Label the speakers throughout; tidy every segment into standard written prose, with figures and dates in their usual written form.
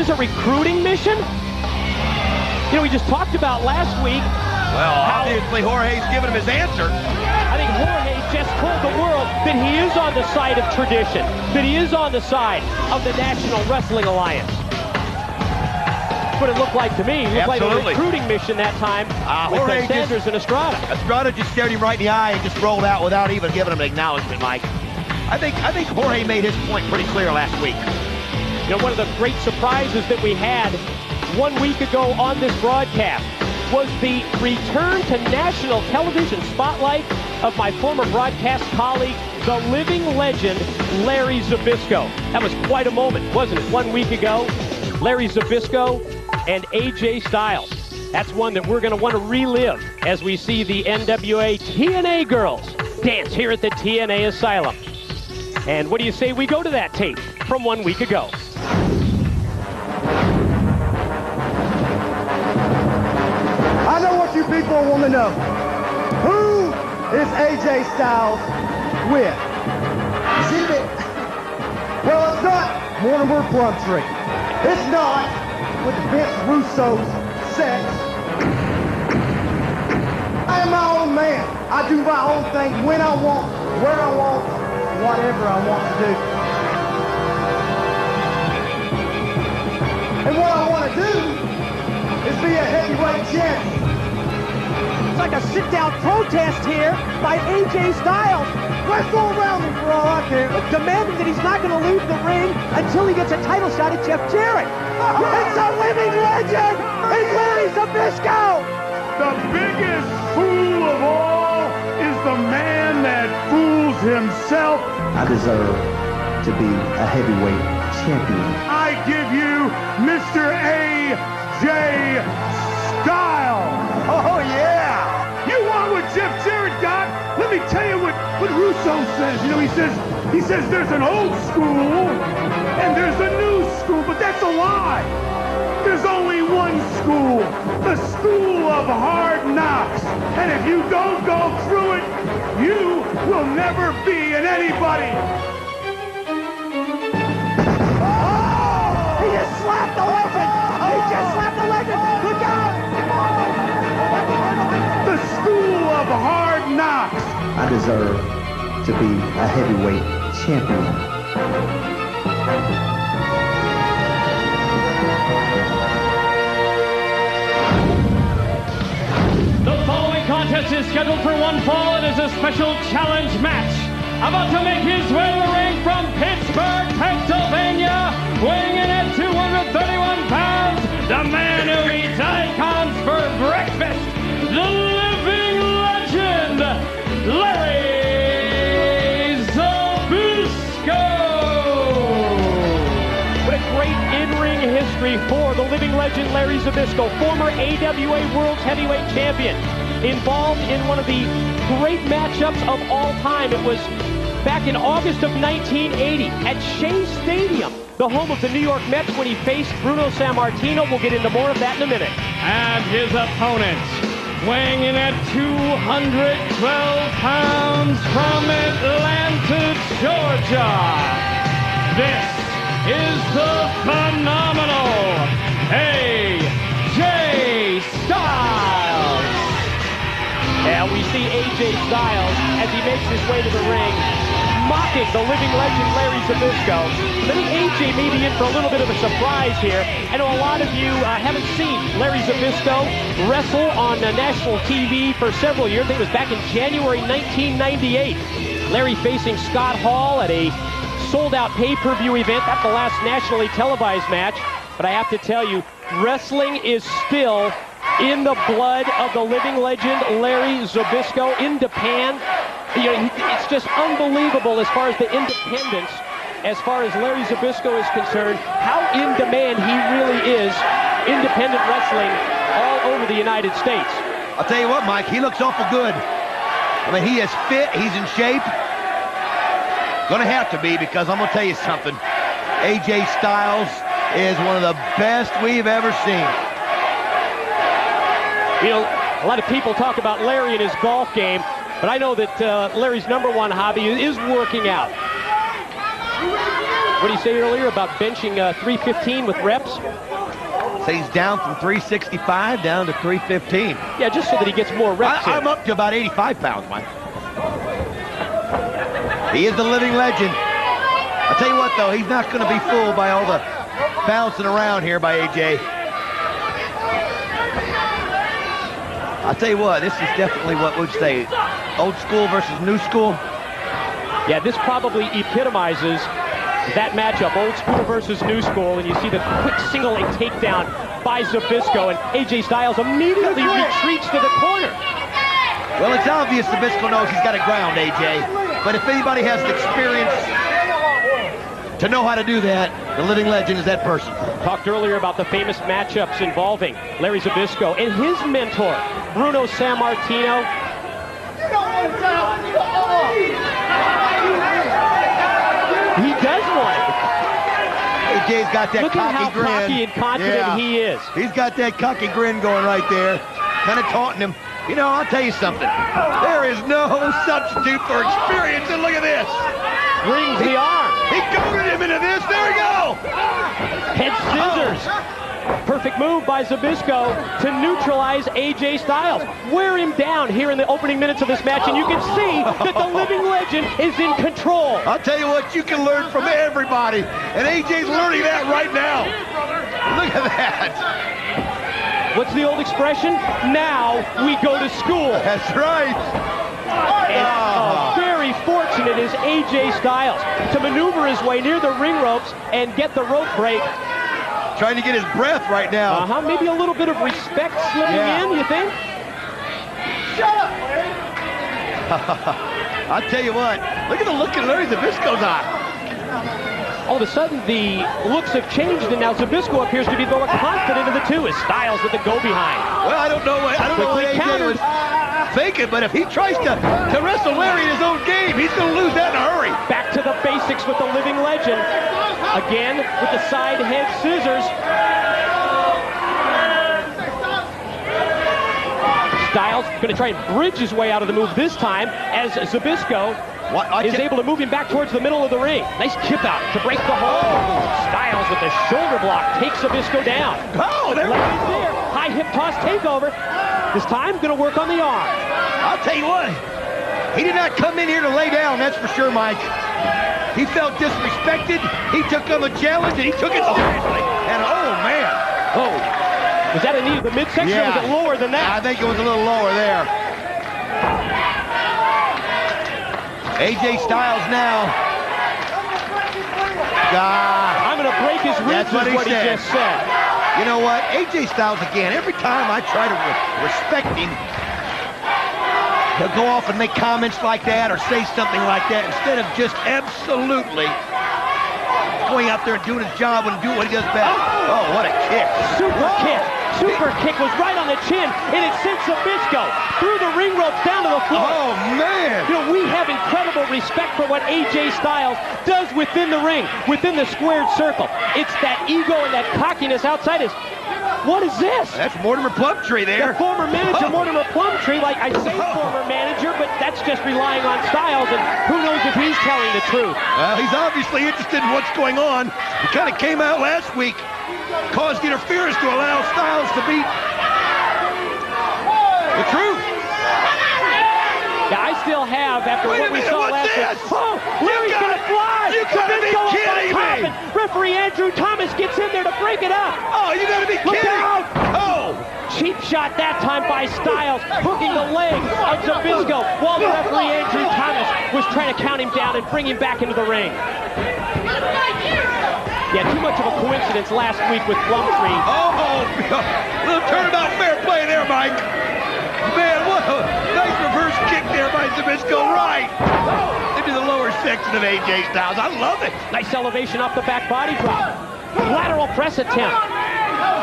Speaker 1: this a recruiting mission? You know, we just talked about last week.
Speaker 2: Well, obviously Jorge's given him his answer.
Speaker 1: I think Jorge just told the world that he is on the side of tradition, that he is on the side of the National Wrestling Alliance. That's what it looked like to me. It looked like a recruiting mission that time with Sanders and Estrada.
Speaker 2: Estrada just stared him right in the eye and just rolled out without even giving him an acknowledgement, Mike. I think Jorge made his point pretty clear last week.
Speaker 1: You know, one of the great surprises that we had 1 week ago on this broadcast was the return to national television spotlight of my former broadcast colleague, the living legend, Larry Zbyszko. That was quite a moment, wasn't it? 1 week ago, Larry Zbyszko and AJ Styles. That's one that we're going to want to relive as we see the NWA TNA girls dance here at the TNA Asylum. And what do you say we go to that tape from 1 week ago?
Speaker 3: I know what you people want to know. Who is AJ Styles with? Zip it. Well, it's not Mortimer Plumtree. It's not with Vince Russo's sex. I am my own man. I do my own thing when I want, where I want, whatever I want to do. And what I want to do is be a heavyweight champion.
Speaker 4: It's like a sit-down protest here by AJ Styles.
Speaker 3: Wrestle around me for all I care.
Speaker 4: Demanding that he's not going to leave the ring until he gets a title shot at Jeff Jarrett.
Speaker 3: It's a living legend! It's Larry Zbyszko!
Speaker 5: The biggest fool of all is the man that fools himself.
Speaker 6: I deserve to be a heavyweight champion.
Speaker 5: I give you Mr. AJ Styles.
Speaker 3: Oh, yeah!
Speaker 5: You want what Jeff Jarrett got? Let me tell you what Russo says. You know, he says there's an old school and there's a new school, but that's a lie. There's only one school, the school of hard knocks. And if you don't go through it, you will never be an anybody.
Speaker 4: He just slapped the legend. He just slapped the legend. Look out.
Speaker 5: The school of hard knocks.
Speaker 6: I deserve to be a heavyweight champion.
Speaker 7: The following contest is scheduled for one fall and is a special challenge match. About to make his way to the ring from Pittsburgh, Pennsylvania, weighing in at 231 pounds, the man who eats icons for breakfast, the living legend, Larry Zbyszko.
Speaker 1: What a great in-ring history for the living legend, Larry Zbyszko, former AWA World's Heavyweight Champion, involved in one of the great matchups of all time. It was back in August of 1980 at Shea Stadium, the home of the New York Mets, when he faced Bruno Sammartino. We'll get into more of that in a minute.
Speaker 7: And his opponent, weighing in at 212 pounds from Atlanta, Georgia. This is the phenomenal AJ Styles.
Speaker 1: And we see AJ Styles as he makes his way to the ring, mocking the living legend Larry Zbyszko. I think AJ may be in for a little bit of a surprise here. I know a lot of you haven't seen Larry Zbyszko wrestle on national TV for several years. I think it was back in January 1998. Larry facing Scott Hall at a sold-out pay-per-view event. That's the last nationally televised match. But I have to tell you, wrestling is still in the blood of the living legend Larry Zbyszko in Japan. You know, it's just unbelievable as far as the independence, as far as Larry Zbyszko is concerned, how in demand he really is, independent wrestling all over the United States.
Speaker 2: I'll tell you what, Mike, he looks awful good. I mean, he is fit, he's in shape. Gonna have to be, because I'm gonna tell you something. AJ Styles is one of the best we've ever seen.
Speaker 1: You know, a lot of people talk about Larry and his golf game, but I know that Larry's #1 hobby is working out. What did you say earlier about benching 315 with reps?
Speaker 2: So he's down from 365 down to 315.
Speaker 1: Yeah, just so that he gets more reps.
Speaker 2: I'm up to about 85 pounds, Mike. He is the living legend. I'll tell you what, though, he's not going to be fooled by all the bouncing around here by AJ. I'll tell you what, this is definitely what we'd say, old school versus new school.
Speaker 1: Yeah, this probably epitomizes that matchup, old school versus new school, and you see the quick single leg takedown by Zbyszko, and AJ Styles immediately retreats to the corner.
Speaker 2: Well, it's obvious Zbyszko knows he's got to ground AJ, but if anybody has the experience to know how to do that, the living legend is that person.
Speaker 1: Talked earlier about the famous matchups involving Larry Zbyszko and his mentor, Bruno Sammartino. He does want it.
Speaker 2: AJ's got that
Speaker 1: Look at how
Speaker 2: cocky grin.
Speaker 1: cocky and confident he is.
Speaker 2: He's got that cocky grin going right there, kind of taunting him. You know, I'll tell you something. There is no substitute for experience, and look at this.
Speaker 1: Brings the arm.
Speaker 2: He goaded him into this. There we go.
Speaker 1: Head scissors. Perfect move by Zbyszko to neutralize AJ Styles. Wear him down here in the opening minutes of this match, and you can see that the living legend is in control.
Speaker 2: I'll tell you what, you can learn from everybody, and AJ's learning that right now. Look at that.
Speaker 1: What's the old expression? Now we go to school.
Speaker 2: That's right.
Speaker 1: And very fortunate is AJ Styles to maneuver his way near the ring ropes and get the rope break.
Speaker 2: Trying to get his breath right now.
Speaker 1: Maybe a little bit of respect slipping in, you think?
Speaker 3: Shut up, Larry.
Speaker 2: I'll tell you what, look at the look in Larry Zbyszko's eye.
Speaker 1: All of a sudden, the looks have changed, and now Zbyszko appears to be the more confident of the two, as Styles with the go-behind.
Speaker 2: Well, I don't know what AJ was thinking, but if he tries to wrestle Larry in his own game, he's going to lose that in a hurry.
Speaker 1: Back to the basics with the living legend. Again, with the side head scissors. Styles going to try and bridge his way out of the move this time, as Zbyszko is able to move him back towards the middle of the ring. Nice kip out to break the hold. Styles with the shoulder block takes Zbyszko down.
Speaker 2: Oh, there
Speaker 1: there. High hip toss takeover. This time, going to work on the arm.
Speaker 2: I'll tell you what, he did not come in here to lay down, that's for sure, Mike. He felt disrespected. He took on the challenge, and he took it seriously. And oh, man.
Speaker 1: Oh, was that a knee to the midsection, or was it lower than that?
Speaker 2: I think it was a little lower there. AJ Styles now.
Speaker 1: I'm going to break his ribs,
Speaker 2: That's what
Speaker 1: is what he just said.
Speaker 2: You know what? AJ Styles, again, every time I try to respect him, he'll go off and make comments like that or say something like that instead of just absolutely going out there and doing his job and doing what he does best. Oh, what a kick.
Speaker 1: Super kick. Super kick was right on the chin, and it sent Zbyszko through the ring ropes down to the floor.
Speaker 2: Oh, man.
Speaker 1: You know, we have incredible respect for what AJ Styles does within the ring, within the squared circle. It's that ego and that cockiness outside his... What is this?
Speaker 2: That's Mortimer Plumtree there.
Speaker 1: The former manager, Mortimer Plumtree, like I say former manager, but that's just relying on Styles, and who knows if he's telling the truth.
Speaker 2: Well, he's obviously interested in what's going on. He kind of came out last week, caused interference to allow Styles to beat the truth.
Speaker 1: Yeah, I still have, after what we saw last week. Oh, Larry's going to fly.
Speaker 2: You gotta be kidding me.
Speaker 1: Referee Andrew Thomas gets in there to break it up.
Speaker 2: Oh, you gotta be kidding.
Speaker 1: Look out.
Speaker 2: Oh.
Speaker 1: Cheap shot that time by Styles, hooking the leg of Zbyszko, while the referee Andrew Thomas was trying to count him down and bring him back into the ring. Yeah, too much of a coincidence last week with Plumtree.
Speaker 2: Oh, little turnabout fair play there, Mike. Man, what a nice reverse kick there by Zbyszko, right into the lower section of AJ Styles. I love it.
Speaker 1: Nice elevation off the back body drop. Lateral press attempt.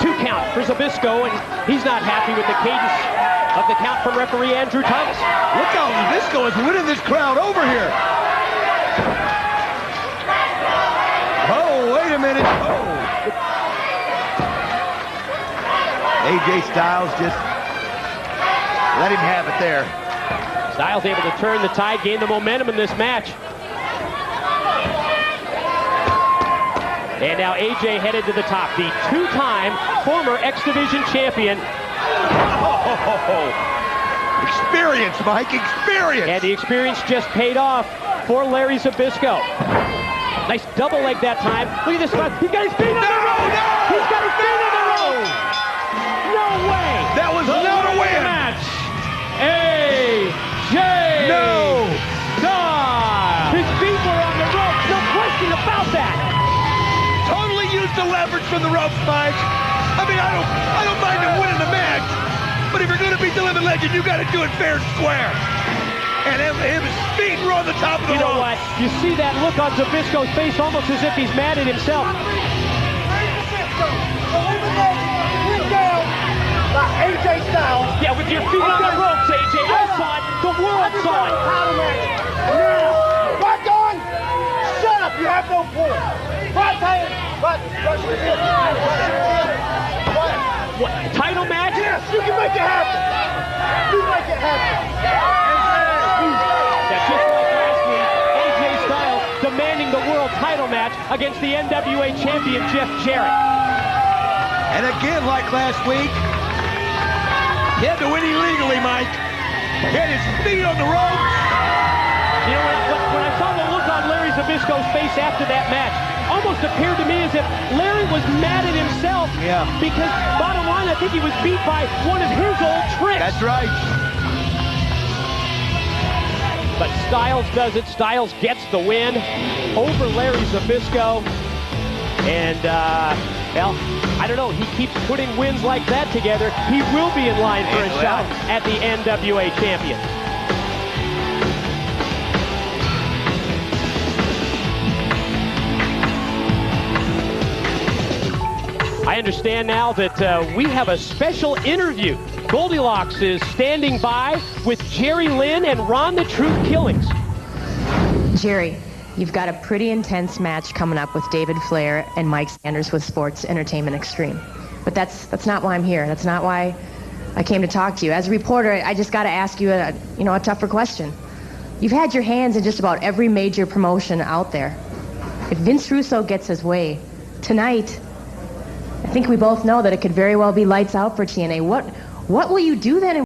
Speaker 1: 2 count for Zbyszko, and he's not happy with the cadence of the count from referee Andrew Thomas.
Speaker 2: Look how Zbyszko is winning this crowd over here. Oh, wait a minute. Oh. AJ Styles just let him have it there.
Speaker 1: Styles able to turn the tide, gain the momentum in this match. And now AJ headed to the top. The two-time former X Division champion.
Speaker 2: Experience, Mike, experience.
Speaker 1: And the experience just paid off for Larry Zbyszko. Nice double leg that time. Look at this spot. He's got his feet on the rope.
Speaker 2: No!
Speaker 1: He's got his feet on the rope. No way.
Speaker 2: That was not a win.
Speaker 7: Match. AJ.
Speaker 2: No.
Speaker 7: Styles.
Speaker 1: His feet were on the rope. No question about that.
Speaker 2: Totally used the leverage from the ropes, Mike. I mean, I don't mind him winning the match, but if you're going to beat the living legend, you got to do it fair and square. And his feet were on the top of the
Speaker 1: You know
Speaker 2: rope.
Speaker 1: what? You see that look on Zbyszko's face, almost as if he's mad at himself.
Speaker 3: AJ Styles.
Speaker 1: Yeah, with your feet on the ropes, AJ. I saw it. The world saw it.
Speaker 3: What, Don? Shut up. You have no pull. Right hand.
Speaker 1: What, title match?
Speaker 3: Yes, you can make it happen. You make it happen.
Speaker 1: Yeah, just like last week, AJ Styles demanding the world title match against the NWA champion, Jeff Jarrett.
Speaker 2: And again, like last week, he had to win illegally, Mike. He had his feet on the ropes.
Speaker 1: You know, when I saw the look on Larry Zbyszko's face after that match, almost appeared to me as if Larry was mad at himself.
Speaker 2: Yeah.
Speaker 1: Because, bottom line, I think he was beat by one of his old tricks.
Speaker 2: That's right.
Speaker 1: But Styles does it. Styles gets the win over Larry Zbyszko. And, well, I don't know. He keeps putting wins like that together. He will be in line for a shot at the NWA champion. I understand now that we have a special interview. Goldilocks is standing by with Jerry Lynn and Ron the Truth Killings.
Speaker 8: Jerry, you've got a pretty intense match coming up with David Flair and Mike Sanders with Sports Entertainment Extreme. But that's not why I'm here. That's not why I came to talk to you. As a reporter, I just got to ask you a tougher question. You've had your hands in just about every major promotion out there. If Vince Russo gets his way tonight, I think we both know that it could very well be lights out for TNA. What will you do then?